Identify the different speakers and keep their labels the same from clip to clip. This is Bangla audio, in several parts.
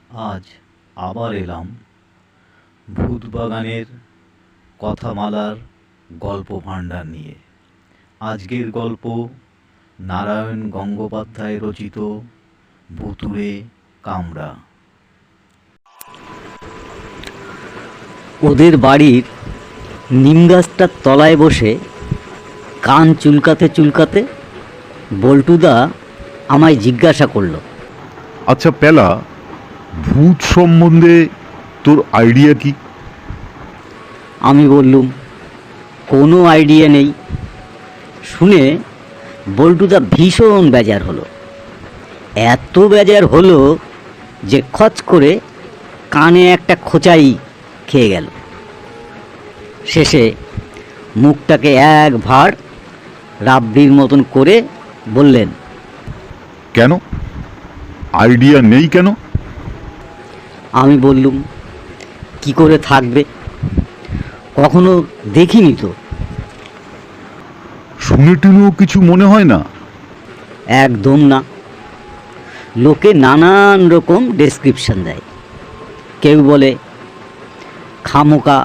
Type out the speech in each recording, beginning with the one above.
Speaker 1: আজ আবার এলাম ভূতবাগানের কথামালার গল্প ভাণ্ডার নিয়ে। আজকের গল্প নারায়ণ গঙ্গোপাধ্যায় রচিত ভুতুড়ে কামরা।
Speaker 2: ওদের বাড়ির নিম গাছটার তলায় বসে কান চুলকাতে চুলকাতে বল্টুদা আমায় জিজ্ঞাসা করলো,
Speaker 3: আচ্ছা পেলা, ভূত সম্বন্ধে তোর আইডিয়া কি?
Speaker 2: আমি বললুম, কোনো আইডিয়া নেই। শুনে বল্টুদা ভীষণ বেজার হলো। এত বেজার হলো যে খচ করে কানে একটা খোঁচাই খেয়ে গেল। শেষে মুখটাকে এক ভাঁড় রাবড়ির মতন করে বললেন,
Speaker 3: কেন আইডিয়া নেই কেন?
Speaker 2: আমি বললুম, কি করে থাকবে, কখনো দেখিনি তো।
Speaker 3: শুনে টুনেও কিছু মনে হয় না?
Speaker 2: একদম না। লোকে নানান রকম ডেসক্রিপশন দেয়। কেউ বলে খামোকা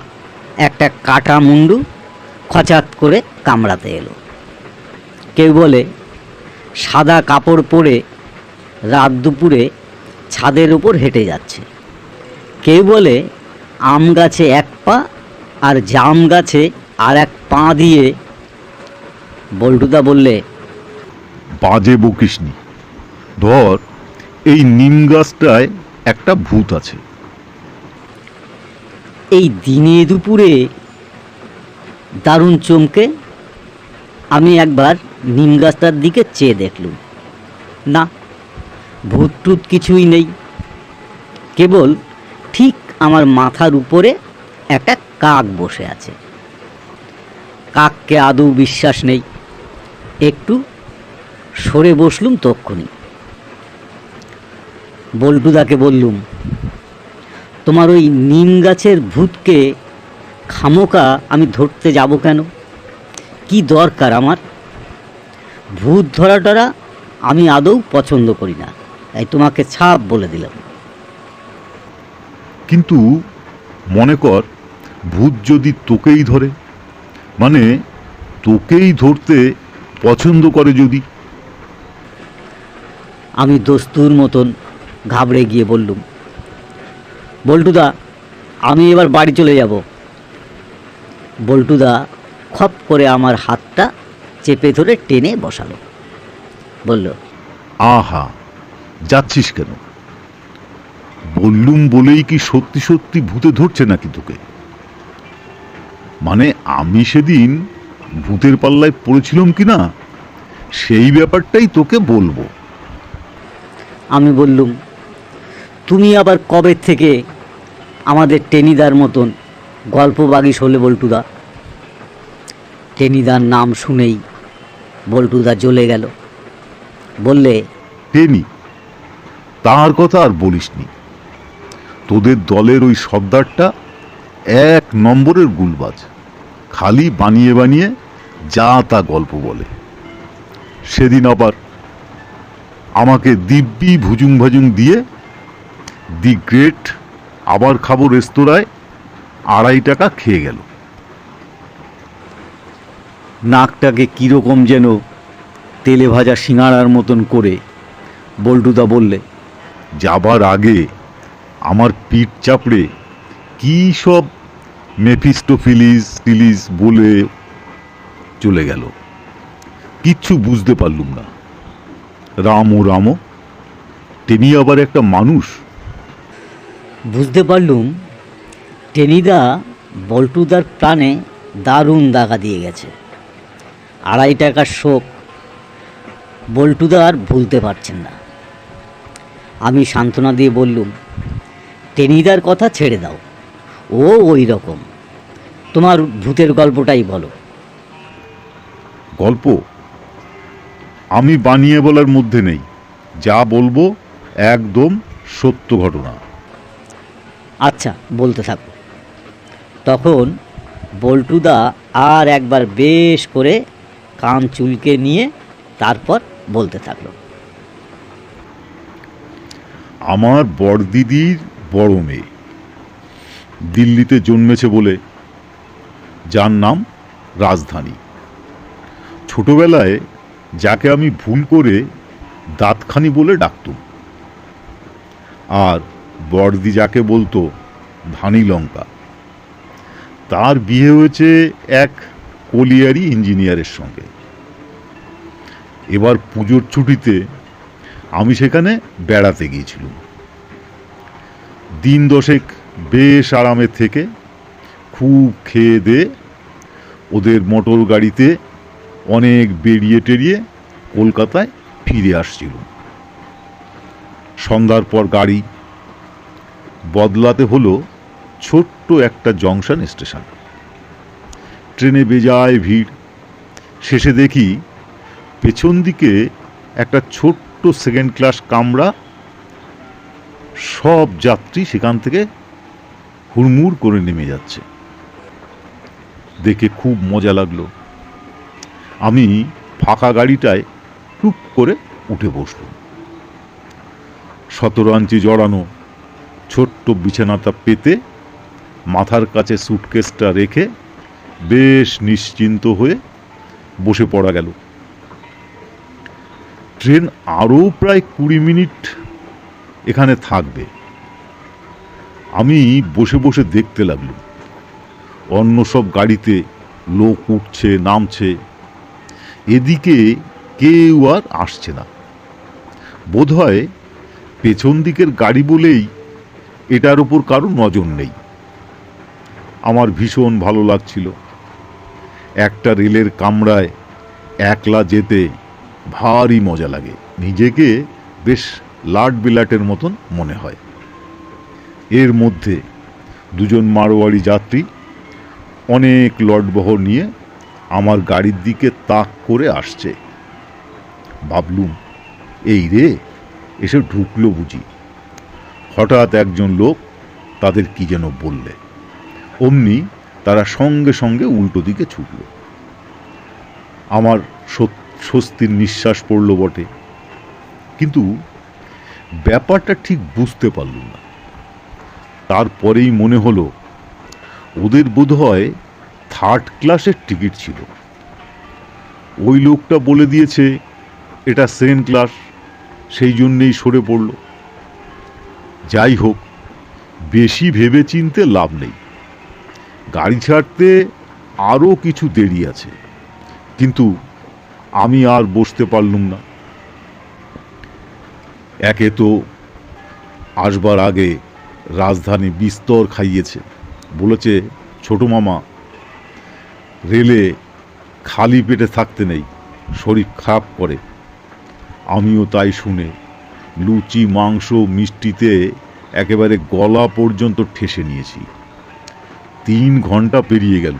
Speaker 2: একটা কাটা মুন্ডু খচাত করে কামড়াতে এলো। কেউ বলে সাদা কাপড় পরে রাত দুপুরে ছাদের উপর হেঁটে যাচ্ছে। কেউ বলে আম গাছে এক পা আর জাম গাছে আর এক পা দিয়ে। বল্টুদা বললে,
Speaker 3: বাজে বকিসনি। ধর, এই নিম গাছটায় একটা ভূত আছে।
Speaker 2: এই দিনে দুপুরে দারুণ চমকে আমি একবার নিম গাছটার দিকে চেয়ে দেখলুম। না, ভূত টুত কিছুই নেই। কেবল ঠিক আমার মাথার উপরে একটা কাক বসে আছে। কাককে আদৌ বিশ্বাস নেই। একটু সরে বসলুম তক্ষুনি। বল্টুদাকে বললুম, তোমার ওই নিম গাছের ভূতকে খামোকা আমি ধরতে যাব কেন? কি দরকার আমার? ভূত ধরাটারা আমি আদৌ পছন্দ করি না, তাই তোমাকে ছাপ বলে দিলাম।
Speaker 3: কিন্তু মনে কর, ভূত যদি তোকেই ধরে, মানে তোকেই ধরতে পছন্দ করে যদি?
Speaker 2: আমি দস্তুর মতন ঘাবড়ে গিয়ে বললুম, বল্টুদা, আমি এবার বাড়ি চলে যাব। বল্টুদা খপ করে আমার হাতটা চেপে ধরে টেনে বসালো। বলল,
Speaker 3: আহা, যাচ্ছিস কেন? বললুম বলেই কি সত্যি সত্যি ভূতে ধরছে নাকি তোকে? মানে আমি সেদিন ভূতের পাল্লায় পড়েছিলাম কি না, সেই ব্যাপারটাই তোকে বলবো।
Speaker 2: আমি বললুম, তুমি আবার কবে থেকে আমাদের টেনিদার মতন গল্পবাগীশ হলে বল্টুদা? টেনিদার নাম শুনেই বল্টুদা জ্বলে গেল। বললে,
Speaker 3: টেনি, তার কথা আর বলিসনি। তোদের দলের ওই সর্দারটা এক নম্বরের গুলবাজ। খালি বানিয়ে বানিয়ে যা তা গল্প বলে। সেদিন আবার আমাকে দিব্যি ভুজুং ভাজুং দিয়ে দি গ্রেট আবার খাবো রেস্তোরাঁয় 2.5 টাকা খেয়ে গেল।
Speaker 1: নাকটাকে কীরকম যেন তেলে ভাজা সিঙাড়ার মতন করে বল্টুদা বললে,
Speaker 3: যাবার আগে আমার পিঠ চাপড়ে কি সব মেফিস্টোফিলিস টিলিস বলে চলে গেল। কিচ্ছু বুঝতে পারলুম না। রামো, তিনি আবার একটা মানুষ।
Speaker 2: বুঝতে পারলুম টেনিদা বল্টুদার প্রাণে দারুণ দাগা দিয়ে গেছে। 2.5 টাকার শোক বল্টুদা আর ভুলতে পারছেন না। আমি সান্ত্বনা দিয়ে বললুম, টেনিদার কথা ছেড়ে দাও, ও ওই রকম। তোমার ভূতের গল্পটাই বলো।
Speaker 3: গল্প আমি বানিয়ে বলার মধ্যে নেই। যা বলবো একদম সত্য ঘটনা।
Speaker 2: আচ্ছা, বলতে থাকো। তখন বল্টুদা আর একবার বেশ করে কান চুলকে নিয়ে তারপর বলতে থাকলো।
Speaker 3: আমার বড়দিদির বড় মেয়ে, দিল্লিতে জন্মেছে বলে, যার নাম রাজধানী। ছোটবেলায় যাকে আমি ভুল করে দাঁতখানি বলে ডাকতুম, আর বড়দি যাকে বলতো ধানি লঙ্কা, তার বিয়ে হয়েছে এক কলিয়ারি ইঞ্জিনিয়ারের সঙ্গে। এবার পুজোর ছুটিতে আমি সেখানে বেড়াতে গিয়েছিলাম। দিন দশেক বেশ আরামে থেকে খুব খেয়ে দিয়ে ওদের মোটর গাড়িতে অনেক বেরিয়ে টেরিয়ে কলকাতায় ফিরে আসছিল। সন্ধ্যার পর গাড়ি বদলাতে হলো ছোট্ট একটা জংশন স্টেশন। ট্রেনে বেজায় ভিড়। শেষে দেখি পেছন দিকে একটা ছোট্ট সেকেন্ড ক্লাস কামরা, সব যাত্রী সেখান থেকে হুড়মুড় করে নেমে যাচ্ছে। দেখে খুব মজা লাগলো। আমি ফাঁকা গাড়িটায় টুপ করে উঠে বসলাম। 17 ইঞ্চি জড়ানো ছোট্ট বিছানাটা পেতে মাথার কাছে সুটকেসটা রেখে বেশ নিশ্চিন্ত হয়ে বসে পড়া গেল। ট্রেন আরও প্রায় 20 মিনিট এখানে থাকবে। আমি বসে বসে দেখতে লাগলাম অন্য সব গাড়িতে লোক উঠছে নামছে, এদিকে কেউ আর আসছে না। বোধহয় পেছন দিকের গাড়ি বলেই এটার উপর কারো নজর নেই। আমার ভীষণ ভালো লাগছিল। একটা রেলের কামরায় একলা যেতে ভারী মজা লাগে, নিজেকে বেশ লাট বিলাটের মতন মনে হয়। এর মধ্যে দুজন মারোয়াড়ি যাত্রী অনেক লটবহর নিয়ে আমার গাড়ির দিকে তাক করে আসছে। ভাবলুম, এই রে, এসে ঢুকলো বুঝি। হঠাৎ একজন লোক তাদের কি যেন বললে, অমনি তারা সঙ্গে সঙ্গে উল্টো দিকে ছুটল। আমার স্বস্তির নিঃশ্বাস পড়ল বটে, কিন্তু ব্যাপারটা ঠিক বুঝতে পারলুম না। তারপরেই মনে হলো ওদের বোধহয় 3rd ক্লাসের টিকিট ছিল। ওই লোকটা বলে দিয়েছে এটা 2nd ক্লাস, সেই জন্যেই সরে পড়ল। যাই হোক, বেশি ভেবে চিনতে লাভ নেই। গাড়ি ছাড়তে আরও কিছু দেরি আছে, কিন্তু আমি আর বসতে পারলুম না। একে তো আসবার আগে রাজধানী বিস্তর খাইয়েছে, বলেছে ছোট মামা, রেলে খালি পেটে থাকতে নেই, শরীর খারাপ করে। আমিও তাই শুনে লুচি মাংস মিষ্টিতে একেবারে গলা পর্যন্ত ঠেসে নিয়েছি। 3 ঘন্টা পেরিয়ে গেল,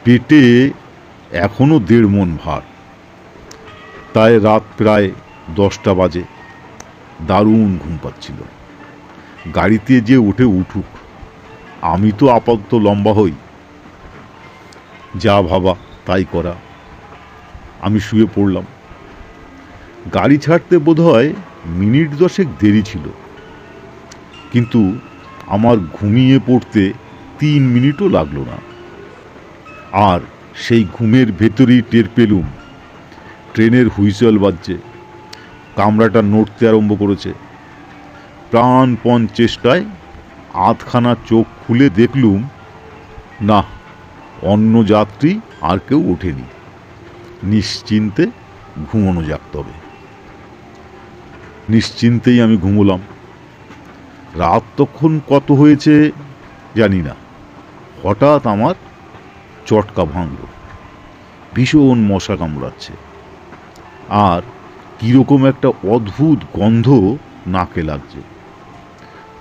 Speaker 3: পেটে এখনো 1.5 মণ ভার। তাই রাত প্রায় 10টা বাজে। দারুণ ঘুম পাচ্ছিল। গাড়িতে যে উঠুক, আমি তো আপাতত লম্বা হই। যা ভাবা তাই করা। আমি শুয়ে পড়লাম। গাড়ি ছাড়তে বোধহয় মিনিট 10 দেরি ছিল, কিন্তু আমার ঘুমিয়ে পড়তে 3 মিনিটও লাগলো না। আর সেই ঘুমের ভেতরেই টের পেলুম ট্রেনের হুইসেল বাজছে, কামরাটা নড়তে আরম্ভ করেছে। প্রাণপণ চেষ্টায় আধখানা চোখ খুলে দেখলুম না, অন্য যাত্রী আর কেউ ওঠেনি। নিশ্চিন্তে ঘুমোনো যাক তবে। নিশ্চিন্তেই আমি ঘুমোলাম। রাত তখন কত হয়েছে জানি না। হঠাৎ আমার চটকা ভাঙল। ভীষণ মশা কামড়াচ্ছে, আর কীরকম একটা অদ্ভুত গন্ধ নাকে লাগছে।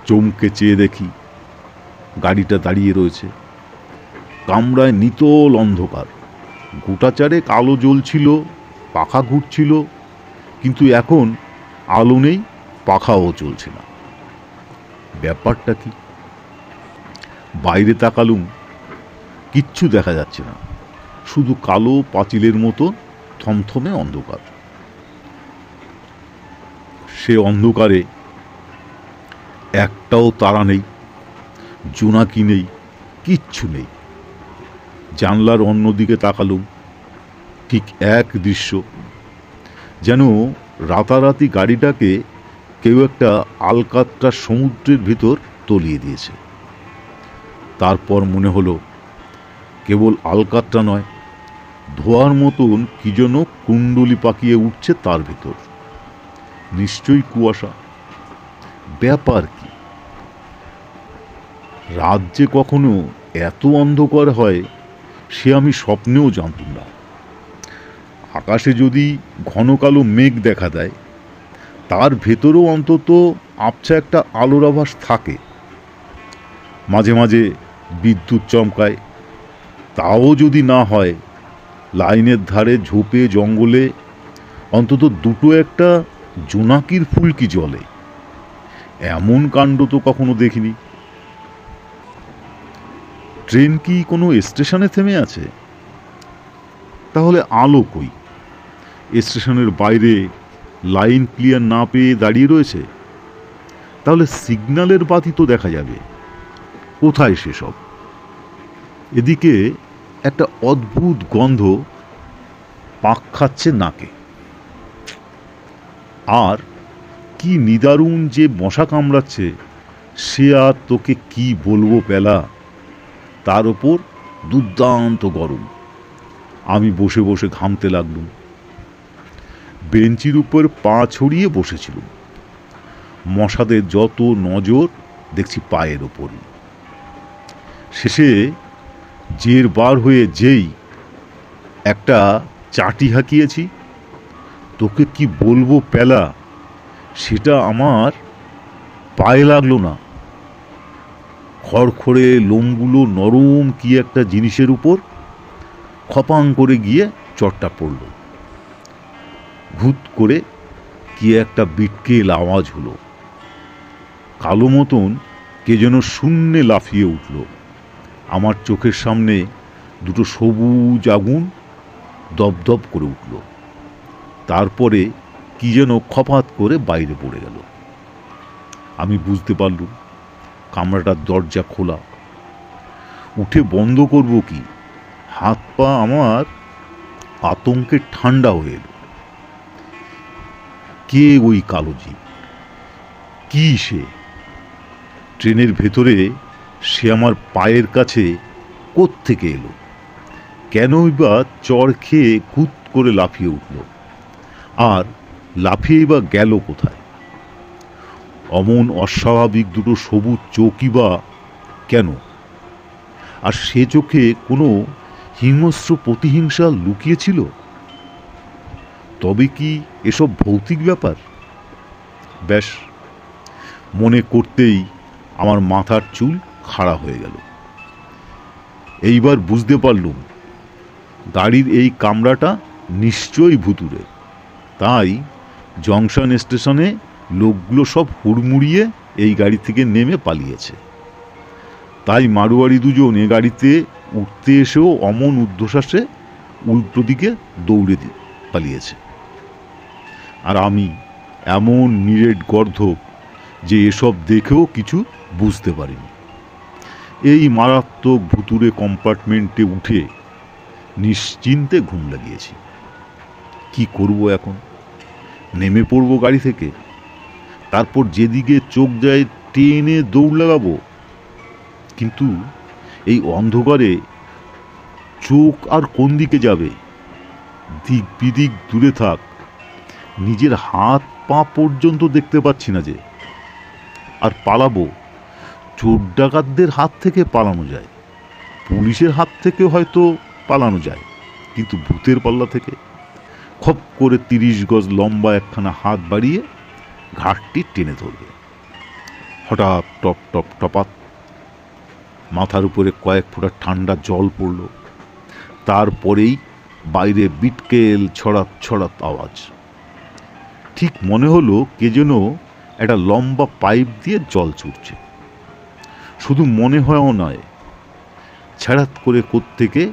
Speaker 3: চমকে চেয়ে দেখি গাড়িটা দাঁড়িয়ে রয়েছে। কামরায় নিতল অন্ধকার। গোটাচারে আলো জ্বলছিল, পাখা ঘুরছিল, কিন্তু এখন আলো নেই, পাখাও চলছে না। ব্যাপারটা কি? বাইরে তাকালুম, কিচ্ছু দেখা যাচ্ছে না, শুধু কালো পাঁচিলের মতো থমথমে অন্ধকার। সে অন্ধকারে একটাও তারা নেই, জোনাকি নেই, কিচ্ছু নেই। জানলার অন্যদিকে তাকালুম, ঠিক এক দৃশ্য, যেন রাতারাতি গাড়িটাকে কেউ একটা আলকাতরা সমুদ্রের ভিতর তলিয়ে দিয়েছে। তারপর মনে হলো কেবল আলকাতরা নয়, ধোয়ার মতন কি যেন কুণ্ডলি পাকিয়ে উঠছে তার ভিতর। নিশ্চয়ই কুয়াশা। ব্যাপার কি? রাত যে কখনো এত অন্ধকার হয় সে আমি স্বপ্নেও জানতাম না। আকাশে যদি ঘন কালো মেঘ দেখা দেয়, তার ভেতরেও অন্তত আবছা একটা আলোর আভাস থাকে। মাঝে মাঝে বিদ্যুৎ চমকায়, তাও যদি না হয় লাইনের ধারে ঝোপে জঙ্গলে অন্তত দুটো একটা জোনাকির ফুলকি জ্বলে। এমন কাণ্ড তো কখনো দেখিনি। ট্রেন কি কোনো স্টেশনে থেমে আছে? তাহলে আলো কই? স্টেশনের বাইরে লাইন ক্লিয়ার না পেয়ে দাঁড়িয়ে রয়েছে। তাহলে সিগন্যালের বাতি তো দেখা যাবে। কোথায় সেসব? এদিকে একটা অদ্ভুত গন্ধ পাক খাচ্ছে নাকে। আর কি নিদারুণ যে মশা কামড়াচ্ছে, সে আর তোকে কি বলবো পেলা। তার ওপর দুর্দান্ত গরম। আমি বসে বসে ঘামতে লাগলুম। বেঞ্চির উপর পা ছড়িয়ে বসেছিলুম। মশাদের যত নজর দেখছি পায়ের ওপরই। শেষে জের বার হয়ে যেই একটা চাটি হাঁকিয়েছি, তোকে কি বলবো পেলা, সেটা আমার পায়ে লাগলো না। খড়খড়ে লোমগুলো নরম কি একটা জিনিসের উপর খপাং করে গিয়ে চটটা পড়ল। ঘুত করে কি একটা বিটকেল আওয়াজ হলো। কালো মতন কে যেন শূন্যে লাফিয়ে উঠল। আমার চোখের সামনে দুটো সবুজ আগুন দপদপ করে উঠল। তারপরে কি যেন খপাত করে বাইরে পড়ে গেল। আমি বুঝতে পারলুম কামরাটার দরজা খোলা। উঠে বন্ধ করব কি, হাত পা আমার আতঙ্কে ঠান্ডা হয়ে এলো। কে ওই কালো জীব? কি সে? ট্রেনের ভেতরে সে আমার পায়ের কাছে কোত্থেকে এলো? কেনই বা চড় খেয়ে খুত করে লাফিয়ে উঠল? আর লাফিয়ে বা গেল কোথায়? অমন অস্বাভাবিক দুটো সবুজ চোখই বা কেন? আর সে চোখে কোনো হিংস্র প্রতিহিংসা লুকিয়েছিল? তবে কি এসব ভৌতিক ব্যাপার? ব্যাস, মনে করতেই আমার মাথার চুল খাড়া হয়ে গেল। এইবার বুঝতে পারলুম গাড়ির এই কামরাটা নিশ্চয়ই ভুতুরে। তাই জংশন স্টেশনে লোকগুলো সব হুড়মুড়িয়ে এই গাড়ি থেকে নেমে পালিয়েছে। তাই মারোয়ারি দুজন এ গাড়িতে উঠতে এসেও অমন ঊর্ধ্বশ্বাসে উল্টো দিকে দৌড়ে পালিয়েছে। আর আমি এমন নিরেট গর্ধব যে এসব দেখেও কিছু বুঝতে পারিনি। এই মারাত্মক ভুতুরে কম্পার্টমেন্টে উঠে নিশ্চিন্তে ঘুম লাগিয়েছি। কি করব এখন? নেমে পড়ব গাড়ি থেকে, তারপর যেদিকে চোখ যায় টেনে দৌড় লাগাবো? কিন্তু এই অন্ধকারে চোখ আর কোন দিকে যাবে? দিক বিদিক দূরে থাক, নিজের হাত পা পর্যন্ত দেখতে পাচ্ছি না যে। আর পালাবো? চোর ডাকাতদের হাত থেকে পালানো যায়, পুলিশের হাত থেকে হয়তো পালানো যায়, কিন্তু ভূতের পাল্লা থেকে? খপ করে 30 গজ লম্বা একখানা হাত বাড়িয়ে ঘাটটি টেনে ধরবে। হঠাৎ টপ টপ টপাত মাথার উপরে কয়েক ফোঁটা ঠান্ডা জল পড়ল। তারপরেই বাইরে বিটকেল ছড়াত ছড়াত আওয়াজ। ঠিক মনে হলো কে যেন একটা লম্বা পাইপ দিয়ে জল ছুটছে। শুধু মনে হয়ও নয়, ছাড়াত করে কোত্থেকে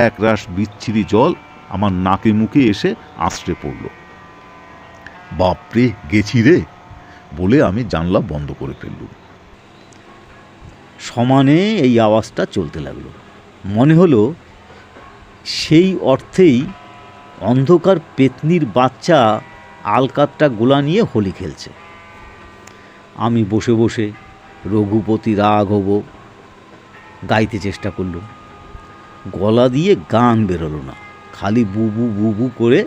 Speaker 3: এক রাশ বিচ্ছিরি জল আমার নাকে মুখে এসে আছড়ে পড়ল। বাপরে, গেছি রে! বলে আমি জানলা বন্ধ করে ফেললুম।
Speaker 1: সমানে এই আওয়াজটা চলতে লাগলো। মনে হলো সেই অর্থেই অন্ধকার পেতনির বাচ্চা আলকাতটা গোলা নিয়ে হোলি খেলছে। আমি বসে বসে রঘুপতি রাঘব গাইতে চেষ্টা করলুম। গলা দিয়ে গান বেরোলো না, খালি বুবু বুবু করে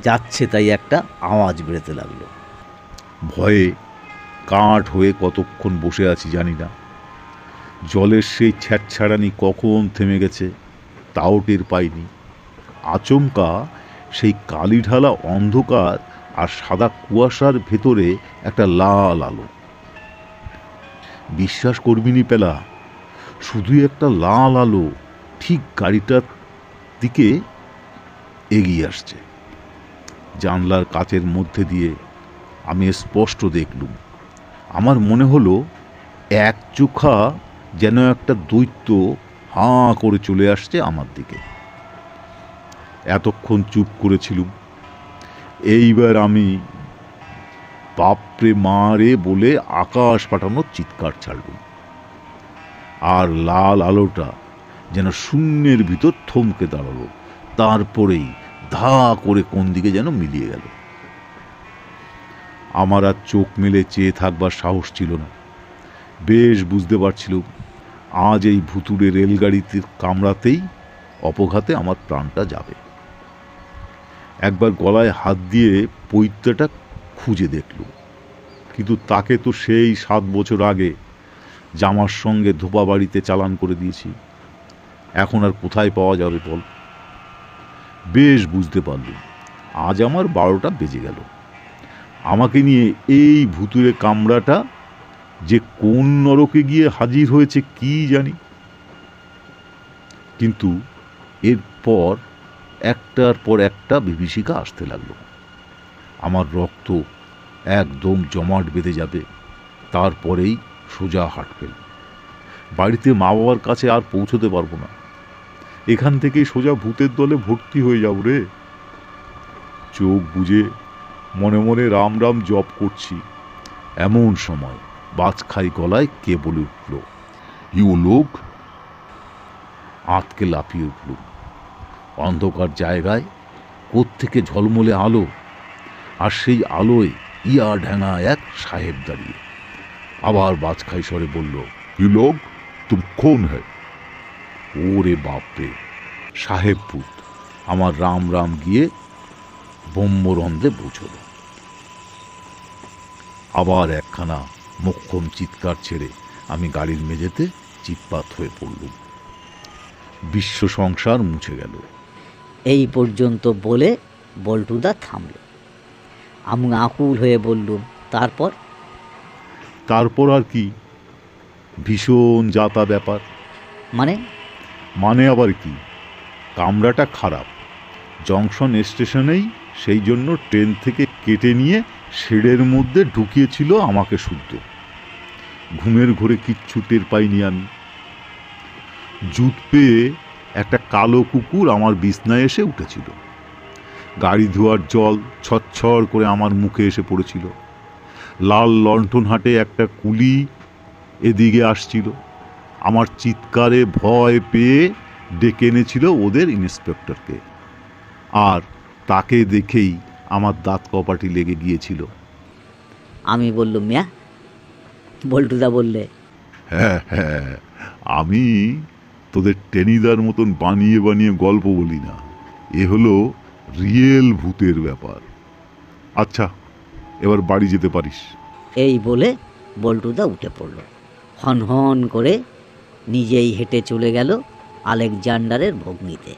Speaker 1: যাচ্ছে, তাই একটা আওয়াজ বেরোতে লাগলো।
Speaker 3: ভয়ে কাঠ হয়ে কতক্ষণ বসে আছি জানি না। জলের সেই ছ্যাঁচছাড়ানি কখন থেমে গেছে তাও টের পাইনি। আচমকা সেই কালি ঢালা অন্ধকার আর সাদা কুয়াশার ভেতরে একটা লাল আলো। বিশ্বাস করবিনি পেলা, শুধুই একটা লাল আলো ঠিক গাড়িটার দিকে এগিয়ে আসছে। জানলার কাচের মধ্যে দিয়ে আমি স্পষ্ট দেখলুম। আমার মনে হলো এক চোখা যেন একটা দৈত্য হাঁ করে চলে আসছে আমার দিকে। এতক্ষণ চুপ করেছিলুম। এইবার আমি বাপরে মারে বলে আকাশ পাঠানোর চিৎকার ছাড়লুম। আর লাল আলোটা যেন শূন্যের ভিতর থমকে দাঁড়ালো, তারপরেই ধা করে কোন দিকে যেন মিলিয়ে গেল। আমার আর চোখ মেলে চেয়ে থাকবার সাহস ছিল না। বেশ বুঝতে পারছিলুম আজ এই ভুতুড়ে রেলগাড়িতে কামড়াতেই অপঘাতে আমার প্রাণটা যাবে। একবার গলায় হাত দিয়ে পৈত্যাটা খুঁজে দেখলুম, কিন্তু তাকে তো সেই 7 বছর আগে জামার সঙ্গে ধোপা বাড়িতে চালান করে দিয়েছি। এখন আর কোথায় পাওয়া যাবে বল? বেশ বুঝতে পারলুম আজ আমার 12টা বেজে গেল। আমাকে নিয়ে এই ভুতুড়ে কামড়াটা যে কোন নরকে গিয়ে হাজির হয়েছে কি জানি। কিন্তু এরপর একটার পর একটা বিভীষিকা আসতে লাগলো। আমার রক্ত একদম জমাট বেঁধে যাবে, তারপরেই সোজা হাট ফেল। বাড়িতে মা বাবার কাছে আর পৌঁছতে পারবো না। এখান থেকেই সোজা ভূতের দলে ভর্তি হয়ে যাব রে। চোখ বুজে মনে মনে রাম রাম জপ করছি। এমন সময় বাজখাই গলায় কে বলে উঠল, ইউ লোক। আঁতকে লাফিয়ে উঠল। অন্ধকার জায়গায় কোত্থেকে ঝলমলে আলো, আর সেই আলোয় ইয়া ঢ্যাঙা এক সাহেব দাঁড়িয়ে। আবার বাজখাই স্বরে বলল, ইউ লোক তুম কোন হ্যায়? ওরে বাপরে, সাহেব পুত। আমার রাম রাম গিয়ে ব্রহ্মরন্ধ্রে বুঝল। আবার একখানা মোক্ষম চিৎকার ছেড়ে আমি গাড়ির মেঝেতে চিৎপাত হয়ে পড়লুম। বিশ্ব সংসার মুছে গেল।
Speaker 2: এই পর্যন্ত বলে বল্টুদা থামল। আমি আকুল হয়ে বললুম, তারপর?
Speaker 3: তারপর আর কি, ভীষণ যাতা ব্যাপার।
Speaker 2: মানে
Speaker 3: আবার কি, কামরাটা খারাপ। জংশন স্টেশনেই সেই জন্য ট্রেন থেকে কেটে নিয়ে শেডের মধ্যে ঢুকিয়েছিল আমাকে শুদ্ধ। ঘুমের ঘোরে কিচ্ছু টের পাইনি আমি। জুত পেয়ে একটা কালো কুকুর আমার বিছনায় এসে উঠেছিল। গাড়ি ধোয়ার জল ছচ্ছর করে আমার মুখে এসে পড়েছিল। লাল লণ্ঠন হাটে একটা কুলি এদিকে আসছিল। আমার চিৎকারে ভয় পেয়ে ডেকে এনেছিল ওদের ইন্সপেক্টরকে, আর তাকে দেখেই আমার দাঁত কপাটি লেগে গিয়েছিল।
Speaker 2: আমি বললুম, মিয়া। বল্টুদা বললে,
Speaker 3: হ্যাঁ হ্যাঁ, আমি তোদের টেনিদার মতন বানিয়ে বানিয়ে গল্প বলি না, এ হলো রিয়েল ভূতের ব্যাপার। আচ্ছা, এবার বাড়ি যেতে পারিস।
Speaker 2: এই বলে বল্টুদা উঠে পড়ল। হন হন করে নিজেই হেঁটে চলে গেল আলেকজান্ডারের ভগ্নিতে।